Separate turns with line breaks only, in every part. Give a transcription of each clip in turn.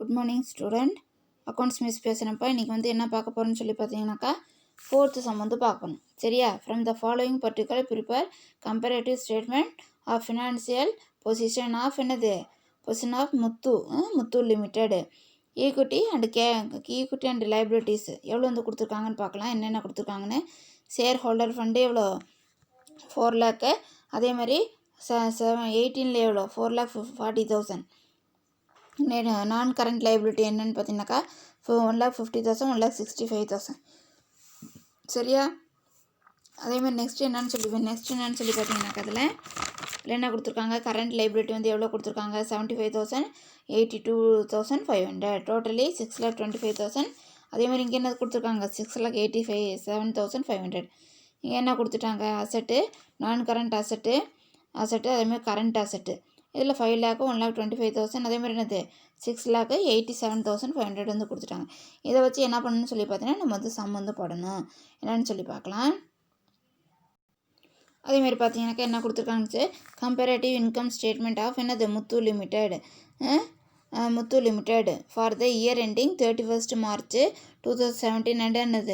Good morning student. Accounts miss பேசுகிறப்ப இன்றைக்கி என்ன பார்க்க போகிறோன்னு சொல்லி பார்த்தீங்கன்னாக்கா ஃபோர்த்து சம் பார்க்கணும். சரியா? From the following particular prepare comparative statement of financial position of position of Muthu limited. Equity and liabilities எவ்வளோ கொடுத்துருக்காங்கன்னு பார்க்கலாம். என்னென்ன கொடுத்துருக்காங்கன்னு. ஷேர் ஹோல்டர் ஃபண்டு எவ்வளோ 4 lakh. அதே மாதிரி 18 எவ்வளோ 4,40,000. நான் கரண்ட் லைபிலிட்டி என்னென்னு பார்த்தீங்கன்னாக்கா 1,50,000 1,65,000. சரியா? அதேமாதிரி நெக்ஸ்ட் என்னன்னு சொல்லி பார்த்தீங்கன்னாக்கா அதில் என்ன கொடுத்துருக்காங்க, கரண்ட் லைபிலிட்டி எவ்வளோ கொடுத்துருக்காங்க 75,000 82,500 டோட்டலி 6,25,000. அதேமாதிரி இங்கே என்ன கொடுத்துருக்காங்க 6,87,500. இங்கே என்ன கொடுத்துட்டாங்க, அசட்டு நான் கரண்ட் அசட்டு அதேமாதிரி கரண்ட் அசட்டு இதில் 5 lakh 1,25,000. அதேமாதிரி என்னது 6,87,500 கொடுத்துட்டாங்க. இதை வச்சு என்ன பண்ணணும்னு சொல்லி பார்த்தீங்கன்னா நம்ம சம் போடணும். என்னன்னு சொல்லி பார்க்கலாம். அதேமாதிரி பார்த்தீங்கன்னாக்கா என்ன கொடுத்துருக்காங்க, comparative income statement of Muthu limited for the year ending 31st March 2017 and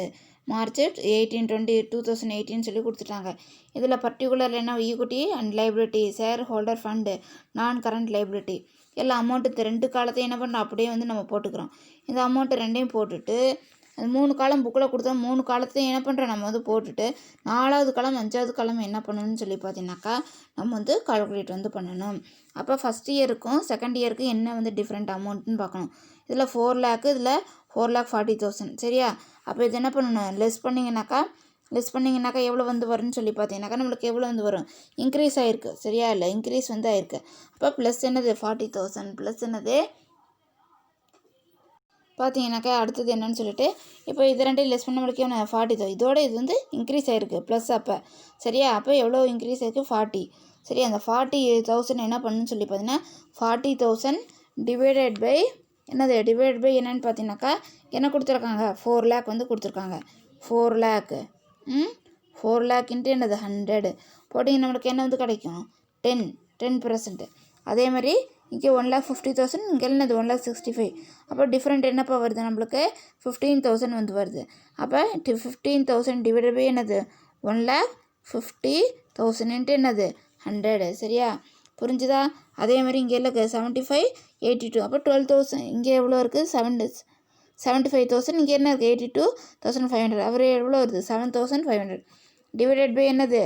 March 2018 சொல்லி கொடுத்துட்டாங்க. இதில் பர்டிகுலர் என்ன equity and liability, shareholder fund, non current liability எல்லா அமௌண்ட்டு 2 காலத்தையும் என்ன பண்ணுறோம் அப்படியே நம்ம போட்டுக்கிறோம். இந்த அமௌண்ட்டு 2யும் போட்டுட்டு அது 3 காலம் புக்கில் கொடுத்தா 3 காலத்தையும் என்ன பண்ணுறோம் நம்ம போட்டுட்டு 4வது காலம் 5வது காலம் என்ன பண்ணணும்னு சொல்லி பார்த்தீங்கன்னாக்கா நம்ம கால்குலேட் பண்ணணும். அப்போ ஃபஸ்ட் இயருக்கும் செகண்ட் இயருக்கும் என்ன டிஃப்ரெண்ட் அமௌண்ட்டுன்னு பார்க்கணும். இதில் 4 lakh இதில் 4,40,000. சரியா? அப்போ இது என்ன பண்ணணும், லெஸ் பண்ணிங்கனாக்கா எவ்வளோ வரும்னு சொல்லி பார்த்தீங்கன்னாக்கா நம்மளுக்கு எவ்வளோ வரும், இன்க்ரீஸ் ஆகிருக்கு. சரியா? இல்லை இன்க்ரீஸ் ஆகிருக்கு. அப்போ ப்ளஸ் என்னது 40,000 ப்ளஸ் என்னது பார்த்தீங்கன்னாக்கா அடுத்தது என்னன்னு சொல்லிட்டு இப்போ இது 2 லெஸ் பண்ண நம்மளுக்கு 40,000. இதோட இது இன்க்ரீஸ் ஆகிருக்கு ப்ளஸ். அப்போ சரியா? அப்போ எவ்வளோ இன்க்ரீஸ் ஆகிருக்கு 40. சரி, அந்த 40,000 என்ன பண்ணணும்னு சொல்லி பார்த்தீங்கன்னா 40,000 டிவைடட் பை என்னன்னு பார்த்தீங்கன்னாக்கா என்ன கொடுத்துருக்காங்க 4 lakh கொடுத்துருக்காங்க. 4 lakh 4 lakh இன்ட்டு என்னது 100 போட்டிங்க நம்மளுக்கு என்ன கிடைக்கும் 10%. அதே மாதிரி இங்கே 1,50,000 இங்கே என்னது 1,65,000. அப்போ டிஃப்ரெண்ட் என்னப்பா வருது நம்மளுக்கு 15,000 வருது. அப்போ 15,000 டிவைடட் பை என்னது 1,50,000 இன்ட்டு என்னது 100. சரியா? புரிஞ்சுதா? அதே மாதிரி இங்கே இல்லை 75 82. அப்போ 12,000 இங்கே எவ்வளோ இருக்குது 75,000 இங்கே என்ன இருக்குது 82,500. அவர் எவ்வளோ வருது 7,500 டிவைடட் பை என்னது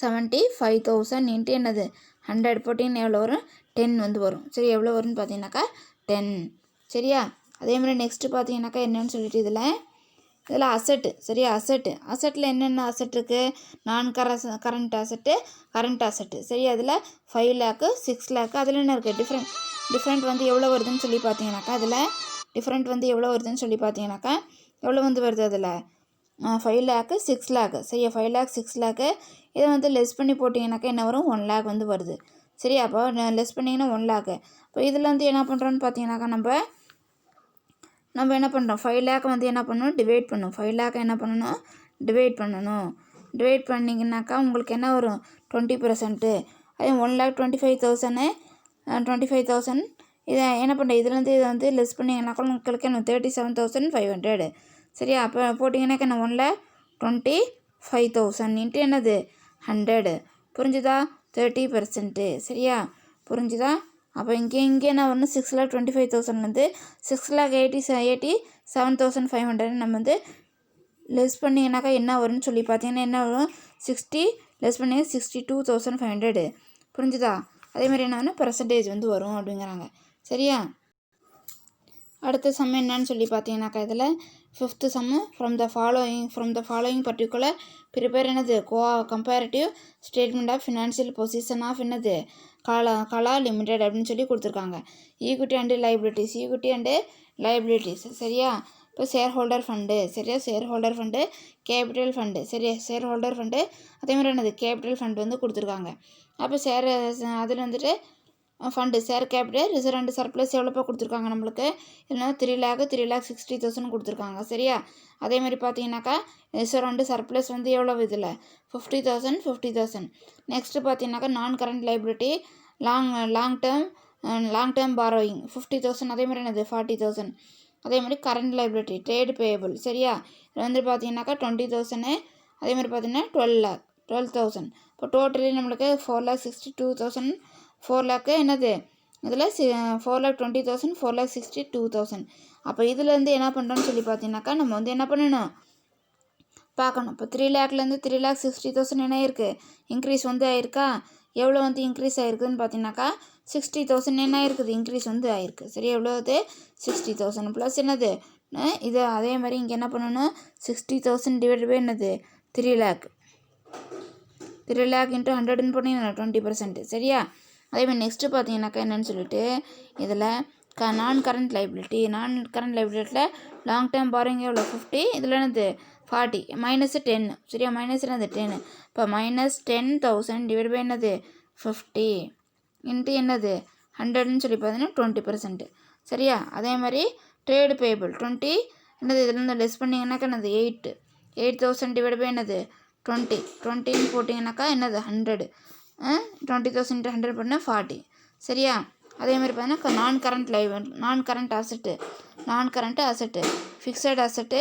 75,000 இன்ட்டு என்னது 100 போட்டிங்கன்னா எவ்வளோ வரும் 10 வரும். சரி, எவ்வளோ வரும்னு பார்த்தீங்கன்னாக்கா 10. சரியா? அதே மாதிரி நெக்ஸ்ட்டு பார்த்தீங்கன்னாக்கா என்னன்னு சொல்லிட்டு இதில் அசட்டு. சரியா? அசட்டில் என்னென்ன அசட் இருக்குது, நான் கரண்ட் அசட்டு. சரி, அதில் 5 lakh 6 lakh அதில் என்ன இருக்குது டிஃப்ரெண்ட் எவ்வளோ வருதுன்னு சொல்லி பார்த்தீங்கன்னாக்கா அதில் டிஃப்ரெண்ட் எவ்வளோ வருதுன்னு சொல்லி பார்த்தீங்கன்னாக்கா எவ்வளோ வருது அதில் 5 lakh 6 lakh. சரியா? 5 lakh 6 lakh இதை லெஸ் பண்ணி போட்டிங்கனாக்கா என்ன வரும் 1 lakh வருது. சரி, அப்போ லெஸ் பண்ணிங்கன்னா 1 lakh. இப்போ இதில் என்ன பண்ணுறோன்னு பார்த்தீங்கன்னாக்கா நம்ம என்ன பண்ணுறோம் 5 lakh என்ன பண்ணணும் டிவைட் பண்ணணும். 5 lakh என்ன பண்ணணும் டிவைட் பண்ணிங்கனாக்கா உங்களுக்கு என்ன வரும் 20%. அதே 1,25,000 இதை என்ன பண்ணுறேன் இதுலேருந்து இதை லெஸ் பண்ணிங்கனாக்கா உங்களுக்கு என்ன 37,500. சரியா? அப்போ போட்டிங்கன்னாக்கா என்ன 1,25,000 இன்ட்டு என்னது 100. புரிஞ்சுதா? 30%. சரியா? புரிஞ்சுதா? அப்போ இங்கே என்ன வரணும் 6,25,000 6,87,500 நம்ம லெஸ் பண்ணிங்கனாக்கா என்ன வரும்னு சொல்லி பார்த்தீங்கன்னா என்ன வரும் 60 லெஸ் பண்ணி 62,500. புரிஞ்சுதா? அதேமாதிரி என்ன பெர்சன்டேஜ் வரும் அப்படிங்கிறாங்க. சரியா? அடுத்த சம் என்னன்னு சொல்லி பார்த்தீங்கன்னாக்கா இதில் 5th sum from the following particular prepare comparative statement of financial position of Kala limited அப்படின்னு சொல்லி கொடுத்துருக்காங்க. Equity and liabilities. சரியா? இப்போ ஷேர் ஹோல்டர் ஃபண்டு. சரியா? Shareholder fund, capital fund. சரியா? ஷேர் ஹோல்டர் ஃபண்டு அதேமாதிரி என்னது கேபிட்டல் ஃபண்டு கொடுத்துருக்காங்க. அப்போ அதில் fund share capital reserve and surplus எவ்வளோப்பா கொடுத்துருக்காங்க நம்மளுக்கு இல்லைனா 3,60,000 கொடுத்துருக்காங்க. சரியா? அதேமாதிரி பார்த்தீங்கன்னாக்கா ரிசர்வ் அண்ட் சர்ப்ளஸ் எவ்வளோ இதில் 50,000. நெக்ஸ்ட்டு பார்த்தீங்கன்னாக்கா நான் current liability long term long term borrowing 50,000, அதே மாதிரி என்னது 40,000. அதே மாதிரி கரண்ட் லைபிலிட்டி ட்ரேட் பேயபிள். சரியா, இதில் வந்து பார்த்தீங்கன்னாக்கா 20,000. அதே மாதிரி பார்த்தீங்கன்னா 12,000. இப்போ டோட்டலி நம்மளுக்கு 4,62,000. 4 lakh என்னது இதில் 4,20,000, 4,62,000. அப்போ இதுலேருந்து என்ன பண்ணுறோன்னு சொல்லி பார்த்தீங்கன்னாக்கா நம்ம வந்து என்ன பண்ணணும் பார்க்கணும். இப்போ 3 lakhலேருந்து 3,60,000 என்ன ஆயிருக்கு, இன்க்ரீஸ் வந்து ஆயிருக்கா. எவ்வளோ வந்து இன்க்ரீஸ் ஆயிருக்குதுன்னு பார்த்தீங்கன்னாக்கா 60,000 என்ன ஆயிருக்குது, இன்க்ரீஸ் வந்து ஆயிருக்கு. சரி, எவ்வளோது 60,000 ப்ளஸ் என்னது இது. அதே மாதிரி இங்கே என்ன பண்ணணும், 60,000 டிவைட் பை என்னது 3 lakh. 3 lakh இன்ட்டு 100ன்னு போட்டிங்கன்னா 20%. சரியா, அதேமாதிரி நெக்ஸ்ட்டு பார்த்தீங்கன்னாக்கா என்னென்னு சொல்லிட்டு இதில் நான் கரண்ட் லைபிலிட்டியில் லாங் டேர்ம் பாருங்க எவ்வளோ 50, இதில் என்னது 40, -10. சரியா, மைனஸ் என்னது 10. இப்போ -10,000 டிவைட் பை என்னது 50 இன்ட்டு என்னது 100ன்னு சொல்லி பார்த்தீங்கன்னா 20%. சரியா, அதே மாதிரி ட்ரேடு பேபிள் 20 என்னது இதுலேருந்து லெஸ் பண்ணிங்கன்னாக்கா என்னது 8,000 டிவைட் பை என்னது 20ன்னு போட்டிங்கனாக்கா என்னது 100. 20,000 இன்ட்டு 100 பண்ணால் 40. சரியா, அதே மாதிரி பார்த்தீங்கன்னா நான் கரண்ட் அசட்டு ஃபிக்ஸட் அசட்டு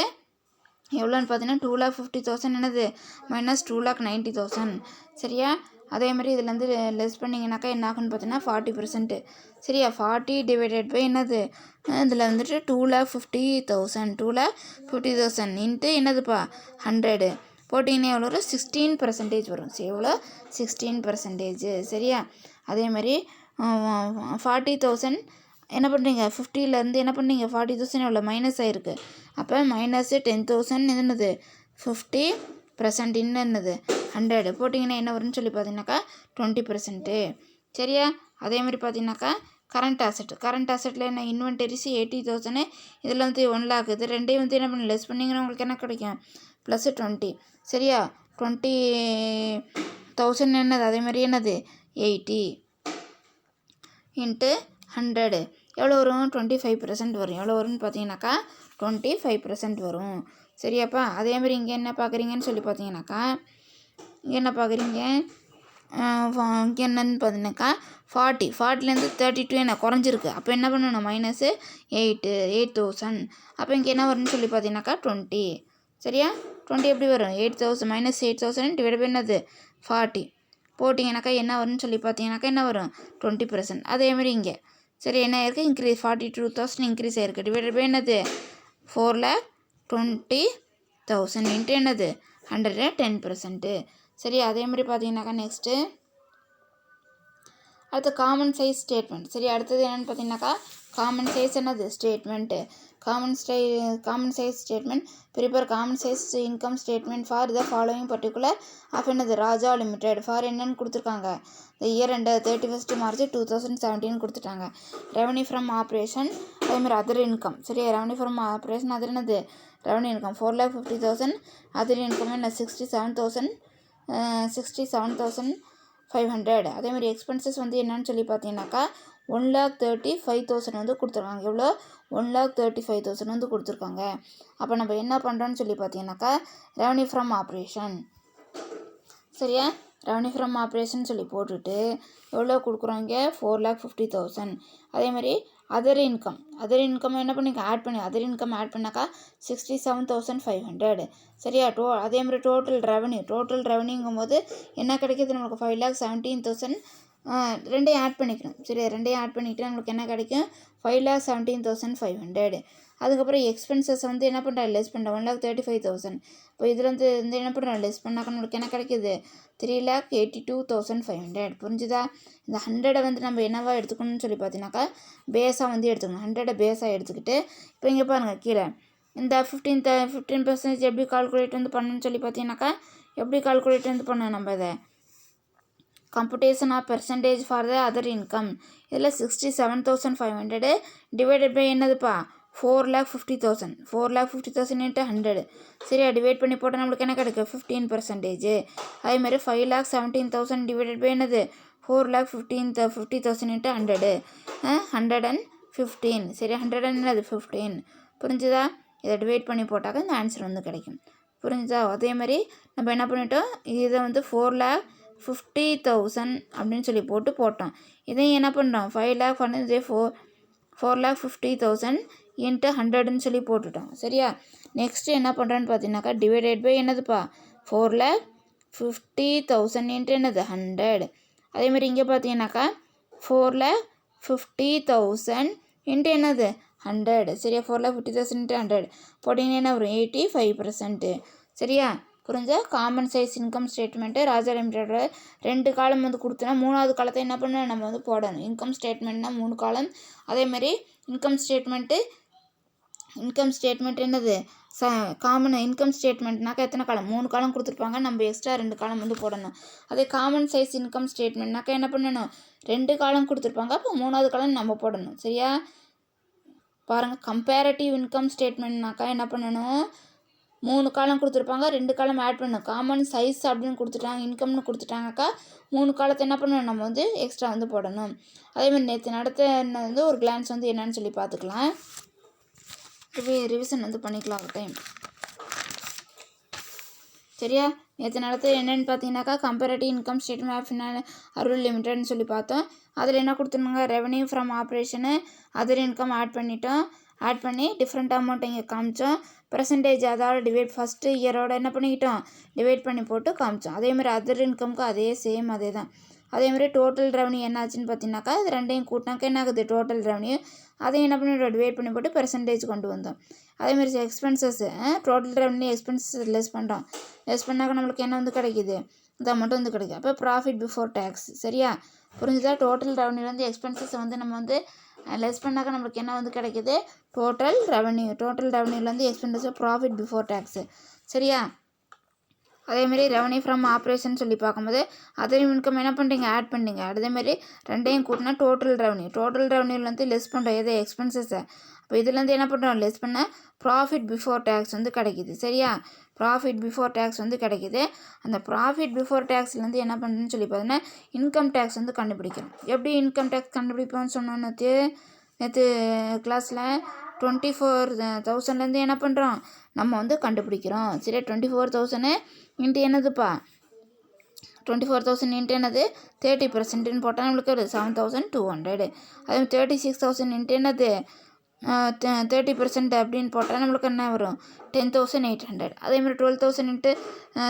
எவ்வளோன்னு பார்த்தீங்கன்னா 2,50,000 என்னது -2,90,000. சரியா, அதே மாதிரி இதுலேருந்து லெஸ் பண்ணிங்கனாக்கா என்ன ஆகுன்னு பார்த்தீங்கன்னா 40%. சரியா, 40 டிவைடட் பை என்னது இதில் வந்துட்டு 2,50,000 இன்ட்டு என்னதுப்பா 100 போட்டிங்கன்னா எவ்வளோ வரும் 16% வரும். சரி, எவ்வளோ 16%. சரியா, அதே மாதிரி 40,000 என்ன பண்ணுறீங்க 50லேருந்து என்ன பண்ணுறீங்க 40,000 எவ்வளோ மைனஸ் ஆகிருக்கு. அப்போ -10,000 என்னது 50% என்னது 100 போட்டிங்கன்னா என்ன வரும்னு சொல்லி பார்த்தீங்கன்னாக்கா 20%. சரியா, அதே மாதிரி பார்த்தீங்கன்னாக்கா கரண்ட் அசட்டில் என்ன இன்வென்டரிஸ் 80,000, இதில் வந்து 1 lakh. இது ரெண்டையும் வந்து என்ன பண்ண லெஸ் பண்ணிங்கன்னா உங்களுக்கு என்ன கிடைக்கும் +20. சரியா, 20,000 என்னது அதே மாதிரி என்னது 80 இன்ட்டு 100 எவ்வளோ வரும் 25% வரும். எவ்வளோ வரும்னு பார்த்தீங்கன்னாக்கா 25% வரும். சரியாப்பா, அதே மாதிரி இங்கே என்ன பார்க்குறீங்கன்னு சொல்லி பார்த்தீங்கன்னாக்கா இங்கே என்ன பார்க்குறீங்க இங்கே என்னன்னு பார்த்தீங்கன்னாக்கா 40லேருந்து 32 என்ன குறைஞ்சிருக்கு. அப்போ என்ன பண்ணணும் -8,000. அப்போ இங்கே என்ன வரும்னு சொல்லி பார்த்தீங்கன்னாக்கா 20. சரியா, 20 எப்படி வரும் 8,000 -8,000 டிவைட் பை என்னது 40 போட்டிங்கனாக்கா என்ன வரும்னு சொல்லி பார்த்தீங்கன்னாக்கா என்ன வரும் 20%. அதேமாதிரி இங்கே சரி என்ன ஆயிருக்கு இன்க்ரீஸ் 42,000 இன்க்ரீஸ் ஆயிருக்கு. டிவைடட் பை என்னது 4,20,000 இன்ட்டு என்னது 110%. சரி, அதே மாதிரி பார்த்தீங்கன்னாக்கா நெக்ஸ்ட்டு அடுத்து காமன் சைஸ் ஸ்டேட்மெண்ட். சரி, அடுத்தது என்னென்னு பார்த்தீங்கன்னாக்கா காமன் சைஸ் என்னது statement. Common size statement prepare common size income statement for the following particular of என்னது ராஜா லிமிடெட் ஃபார் என்னன்னு கொடுத்துருக்காங்க இந்த இயர் எண்ட் 31st March 2017 கொடுத்துட்டாங்க. ரெவன்யூ ஃப்ரம் ஆப்ரேஷன் அதேமாதிரி அதர் இன்கம். சரி, ரெவன்யூ ஃப்ரம் ஆப்ரேஷன் அது என்னது ரெவன்யூ இன்கம் 4,50,000. அதர் இன்கம் என்ன 67,500. அதேமாதிரி எக்ஸ்பென்சஸ் வந்து என்னன்னு சொல்லி பார்த்தீங்கன்னாக்கா 1,35,000 வந்து கொடுத்துருக்காங்க. எவ்வளோ 1,35,000 வந்து கொடுத்துருக்காங்க. அப்போ நம்ம என்ன பண்ணுறோன்னு சொல்லி பார்த்தீங்கன்னாக்கா ரெவன்யூ ஃப்ரம் ஆப்ரேஷன். சரியா, ரெவன்யூ ஃப்ரம் ஆப்ரேஷன் சொல்லி போட்டுட்டு எவ்வளோ கொடுக்குறோங்க 4,50,000. அதேமாதிரி அதர் இன்கம் என்ன பண்ணி ஆட் பண்ணாக்கா 67,500. சரியா, அதேமாதிரி டோட்டல் ரெவன்யூங்கும் போது என்ன கிடைக்கிது நம்மளுக்கு 5,17,000. ரெண்டையும் ஆட் பண்ணிக்கணும். சரி, ரெண்டையும் ஆட் பண்ணிக்கிட்டு நம்மளுக்கு என்ன கிடைக்கும் 5,17,500. அதுக்கப்புறம் எக்ஸ்பென்சஸ் வந்து என்ன பண்ணுறேன் லெஸ் பண்ணுறேன் 1,35,000. இப்போ இதில் வந்து என்ன பண்ணுறேன் லெஸ் பண்ணாக்க நம்மளுக்கு என்ன கிடைக்கிது 3,82,500. புரிஞ்சுதா? இந்த 100 வந்து நம்ம என்னவா எடுத்துக்கணும்னு சொல்லி பார்த்தீங்கன்னாக்கா பேஸாக வந்து எடுத்துக்கணும். 100 பேஸாக எடுத்துக்கிட்டு இப்போ இங்கே பாருங்கள் கீழே இந்த 15% எப்படி கால்குலேட் வந்து பண்ணணும்னு சொல்லி பார்த்தீங்கன்னாக்கா எப்படி கால்குலேட் வந்து பண்ணணும் நம்ம இதை computation of percentage for the other income. இதில் 67,500 டிவைடட் பை என்னதுப்பா 4,50,000 இன்ட்டு 100. சரியா, டிவைட் பண்ணி போட்டால் நம்மளுக்கு என்ன கிடைக்கும் 15%. அதேமாதிரி 5,17,000 டிவைடட் பை என்னது 4,50,000 இன்ட்டு 100 115. சரி, 100 என்னது 15. புரிஞ்சுதா? இதை டிவைட் பண்ணி போட்டாக்க இந்த ஆன்சர் வந்து கிடைக்கும். புரிஞ்சுதா? அதே மாதிரி நம்ம என்ன பண்ணிட்டோம் இதை வந்து 4,50,000 50,000 அப்படின்னு சொல்லி போட்டோம். இதையும் என்ன பண்ணுறோம் 5 lakh பண்ணது 4,50,000 இன்ட்டு 100ன்னு சொல்லி போட்டுட்டோம். சரியா, நெக்ஸ்ட்டு என்ன பண்ணுறோன்னு பார்த்தீங்கன்னாக்கா டிவைடட் பை என்னதுப்பா 4,50,000 இன்ட்டு என்னது 100. அதேமாதிரி இங்கே பார்த்தீங்கன்னாக்கா 4,50,000 இன்ட்டு என்னது 100. சரியா, 4,50,000 இன்ட்டு 100 போட்டிங்கன்னா என்ன வரும் 85%. சரியா, புரிஞ்சா? காமன் சைஸ் இன்கம் ஸ்டேட்மெண்ட்டு ராஜா லிமிட்டோட 2 காலம் வந்து கொடுத்தோன்னா 3வது காலத்தை என்ன பண்ணணும் நம்ம வந்து போடணும். இன்கம் ஸ்டேட்மெண்ட்னா 3 காலம். அதேமாதிரி இன்கம் ஸ்டேட்மெண்ட் என்னது காமன் இன்கம் ஸ்டேட்மெண்ட்னாக்கா எத்தனை காலம் 3 காலம் கொடுத்துருப்பாங்க, நம்ம எக்ஸ்ட்ரா 2 காலம் வந்து போடணும். அதே காமன் சைஸ் இன்கம் ஸ்டேட்மெண்ட்னாக்கா என்ன பண்ணணும் 2 காலம் கொடுத்துருப்பாங்க, அப்போ 3வது காலம் நம்ம போடணும். சரியா, பாருங்கள். கம்பேரட்டிவ் இன்கம் ஸ்டேட்மெண்ட்னாக்கா என்ன பண்ணணும் 3 காலம் கொடுத்துருப்பாங்க, 2 காலம் ஆட் பண்ணணும். காமன் சைஸ் அப்படின்னு கொடுத்துட்டாங்க, இன்கம்னு கொடுத்துட்டாங்கக்கா 3 காலத்தை என்ன பண்ணணும் நம்ம வந்து எக்ஸ்ட்ரா வந்து போடணும். அதேமாதிரி நேற்று நடத்த வந்து ஒரு கிளான்ஸ் வந்து என்னன்னு சொல்லி பார்த்துக்கலாம். ரிவிஷன் வந்து பண்ணிக்கலாம் ஒரு டைம். சரியா, நேற்று நடத்த என்னென்னு பார்த்தீங்கன்னாக்கா comparative income statement of Arul லிமிட்டட்னு சொல்லி பார்த்தோம். அதில் என்ன கொடுத்துருந்தாங்க revenue from operation other income add பண்ணி டிஃப்ரெண்ட் அமௌண்ட் இங்கே காமிச்சோம். பர்சன்டேஜ் அதாவது டிவைட் ஃபஸ்ட்டு இயரோட என்ன பண்ணிக்கிட்டோம் டிவைட் பண்ணி போட்டு காமிச்சோம். அதேமாதிரி அதர் இன்கமுக்கு அதே தான். அதேமாதிரி டோட்டல் ரெவன்யூ என்ன ஆச்சுன்னு பார்த்தீங்கன்னாக்கா இது ரெண்டையும் கூட்டினாக்கா என்ன ஆகுது டோட்டல் ரெவன்யூ. அதையும் என்ன பண்ணி டிவைட் பண்ணி போட்டு பெர்சன்டேஜ் கொண்டு வந்தோம். அதேமாதிரி expenses total revenue expenses less பண்ணாக்க நம்மளுக்கு என்ன வந்து கிடைக்கிது இந்த அமௌண்ட் வந்து கிடைக்கும். அப்போ ப்ராஃபிட் பிஃபோர் டேக்ஸ். சரியா, புரிஞ்சுதா? டோட்டல் ரெவன்யூலேருந்து எக்ஸ்பென்சஸ் வந்து நம்ம வந்து லெஸ் பண்ணாக்க நம்மளுக்கு என்ன வந்து கிடைக்கிது டோட்டல் ரெவன்யூலேருந்து எக்ஸ்பென்சஸ் ப்ராஃபிட் பிஃபோர் டேக்ஸு. சரியா, அதேமாரி ரெவன்யூ ஃப்ரம் ஆப்ரேஷன் சொல்லி பார்க்கும்போது அதர் இன்கம் என்ன பண்ணுறீங்க ஆட் பண்ணிங்க. அதேமாதிரி ரெண்டையும் கூட்டினா டோட்டல் ரெவன்யூலேருந்து லெஸ் பண்ணுறோம் எதை எக்ஸ்பென்சஸை. அப்போ இதுலேருந்து என்ன பண்ணுறோம் லெஸ் பண்ண ப்ராஃபிட் பிஃபோர் டேக்ஸ் வந்து கிடைக்கிது. சரியா, ப்ராஃபிட் பிஃபோர் டேக்ஸ் வந்து கிடைக்கிது. அந்த ப்ராஃபிட் பிஃபோர் டேக்ஸ்லேருந்து என்ன பண்ணுறதுன்னு சொல்லி பார்த்தீங்கன்னா இன்கம் டேக்ஸ் வந்து கண்டுபிடிக்கணும். எப்படி இன்கம் டேக்ஸ் கண்டுபிடிப்போம்னு சொன்னோம் நேற்று கிளாஸில் 24,000லேருந்து என்ன பண்ணுறோம் நம்ம வந்து கண்டுபிடிக்கிறோம். சரியா, 24,000 இன்ட்டு என்னதுப்பா 24,000 இன்ட்டு என்னது 30%ன்னு போட்டால் நம்மளுக்கு ஒரு 7,200. அதே 36,000 இன்ட்டு என்னது 30% அப்படின்னு போட்டால் நம்மளுக்கு என்ன வரும் 10,800. அதேமாதிரி 12,000 இன்ட்டு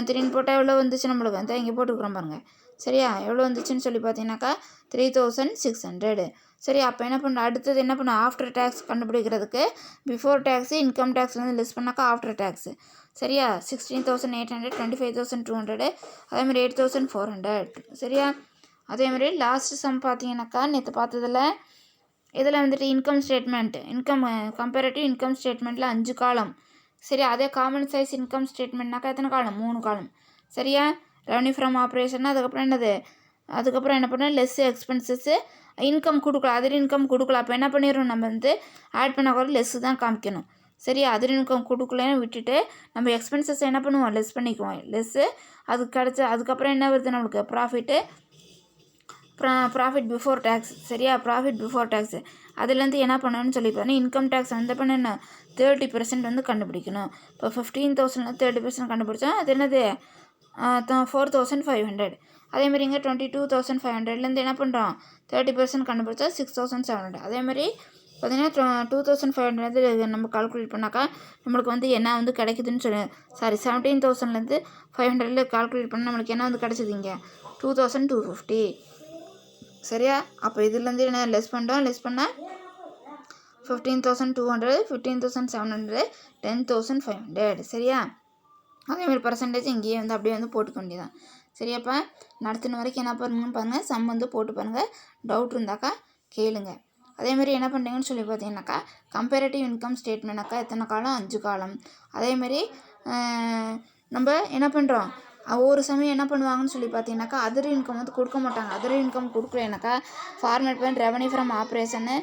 3ன்னு போட்டால் எவ்வளோ வந்துச்சு நம்மளுக்கு வந்து இங்கே போட்டுக்கிறோம் பாருங்கள். சரியா, எவ்வளோ வந்துச்சுன்னு சொல்லி பார்த்தீங்கன்னாக்கா 3,600. சரி, அப்போ என்ன பண்ண அடுத்தது என்ன பண்ண ஆஃப்டர் டேக்ஸ் கண்டுபிடிக்கிறதுக்கு பிஃபோர் டேக்ஸு இன்கம் டேக்ஸ்லேருந்து லெஸ் பண்ணாக்கா ஆஃப்டர் டேக்ஸு. சரியா, 16,800 25,200 அதேமாதிரி 8,400. சரியா, அதேமாதிரி லாஸ்ட் சம் பார்த்தீங்கன்னாக்கா நேற்று பார்த்ததில் இதில் வந்துட்டு இன்கம் கம்பேரட்டிவ் இன்கம் ஸ்டேட்மெண்ட்டில் 5 காலம். சரி, அதே காமன் சைஸ் இன்கம் ஸ்டேட்மெண்ட்னாக்கா எத்தனை காலம் 3 காலம். சரியா, ரெவன்யூ ஃப்ரம் ஆப்ரேஷன் அதுக்கப்புறம் என்ன பண்ணால் லெஸ் எக்ஸ்பென்சஸ்ஸு இன்கம் கொடுக்கல அதர் இன்கம் கொடுக்கல. அப்போ என்ன பண்ணிடுறோம் நம்ம வந்து ஆட் பண்ண கூட லெஸ்ஸு தான் காமிக்கணும். சரியா, அதர் இன்கம் கொடுக்கலன்னு விட்டுட்டு நம்ம எக்ஸ்பென்சஸ் என்ன பண்ணுவோம் லெஸ் பண்ணிக்குவோம். லெஸ்ஸு அதுக்கப்புறம் என்ன வருது நம்மளுக்கு ப்ராஃபிட் பிஃபோர் டேக்ஸ். சரியா, ப்ராஃபிட் பிஃபோர் டேக்ஸு அதுலேருந்து என்ன பண்ணணும்னு சொல்லி பார்த்தீங்கன்னா இன்கம் டேக்ஸ் வந்து பண்ணணும் 30% வந்து கண்டுபிடிக்கணும். இப்போ 15,000 30% கண்டுபிடிச்சோம். அது என்னது 4,500. அதேமாதிரி இங்கே 22,500லேருந்து என்ன பண்ணுறோம் 30% கண்டுபிடிச்சா 6,700. அதேமாதிரி பார்த்திங்கன்னா 2,500 நம்ம கால்குலேட் பண்ணாக்கா நம்மளுக்கு வந்து என்ன வந்து கிடைக்குதுன்னு 17,000லேருந்து 500 கால்குலேட் பண்ணால் நம்மளுக்கு என்ன வந்து கிடச்சிது இங்கே 2,250. சரியா, அப்போ இதுலேருந்து என்ன லெஸ் பண்ணால் 15,200 15,700 10,500. சரியா, அதேமாதிரி பர்சன்டேஜ் இங்கேயே வந்து அப்படியே வந்து போட்டுக்க வேண்டியதான். சரியாப்பா, நடத்தின வரைக்கும் என்ன பாருங்கள் சம் வந்து போட்டு பாருங்கள். டவுட் இருந்தாக்கா கேளுங்க. அதேமாதிரி என்ன பண்ணுறீங்கன்னு சொல்லி பார்த்தீங்கன்னாக்கா கம்பேரட்டிவ் இன்கம் ஸ்டேட்மெண்ட்னாக்கா எத்தனை காலம் 5 காலம். அதேமாதிரி நம்ம என்ன பண்ணுறோம் ஒவ்வொரு சமயம் என்ன பண்ணுவாங்கன்னு சொல்லி பார்த்தீங்கன்னாக்கா அதர் இன்கம் வந்து கொடுக்க மாட்டாங்க. அதர் இன்கம் கொடுக்கலனாக்கா ஃபார்மேட் பண்ணி revenue from operation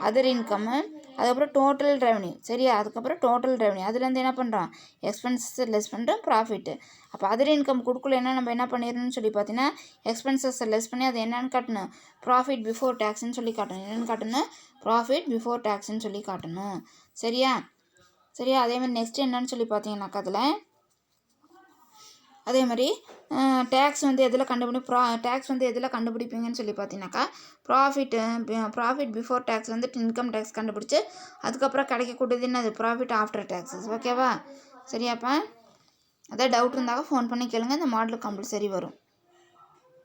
other income அதுக்கப்புறம் டோட்டல் ரெவன்யூ. சரியா, அதுக்கப்புறம் டோட்டல் ரெவன்யூ அதுலேருந்து என்ன பண்ணுறோம் எக்ஸ்பென்சஸ் லெஸ் பண்ணுறோம் ப்ராஃபிட்டு. அப்போ அதர் இன்கம் கொடுக்கலன்னா நம்ம என்ன பண்ணிடணும்னு சொல்லி பார்த்தீங்கன்னா எக்ஸ்பென்சஸை லெஸ் பண்ணி அது என்னென்னு காட்டணும் ப்ராஃபிட் பிஃபோர் டேக்ஸ்ன்னு சொல்லி காட்டணும். என்னென்னு காட்டணும் ப்ராஃபிட் பிஃபோர் டேக்ஸ்ன்னு சொல்லி காட்டணும். சரியா, அதேமாதிரி நெக்ஸ்ட்டு என்னன்னு சொல்லி பார்த்தீங்கன்னாக்கா அதில் அதே மாதிரி டேக்ஸ் வந்து எதில் டேக்ஸ் வந்து எதில் கண்டுபிடிப்பீங்கன்னு சொல்லி பார்த்தீங்கன்னாக்கா ப்ராஃபிட் பிஃபோர் டேக்ஸ் வந்துட்டு இன்கம் டேக்ஸ் கண்டுபிடிச்சி அதுக்கப்புறம் கிடைக்கக்கூடியது என்னது ப்ராஃபிட் ஆஃப்டர் டேக்ஸஸ். ஓகேவா? சரியாப்பா? அதான் டவுட் இருந்தாக்க ஃபோன் பண்ணி கேளுங்க. இந்த மாடல் கம்பல்சரி வரும்.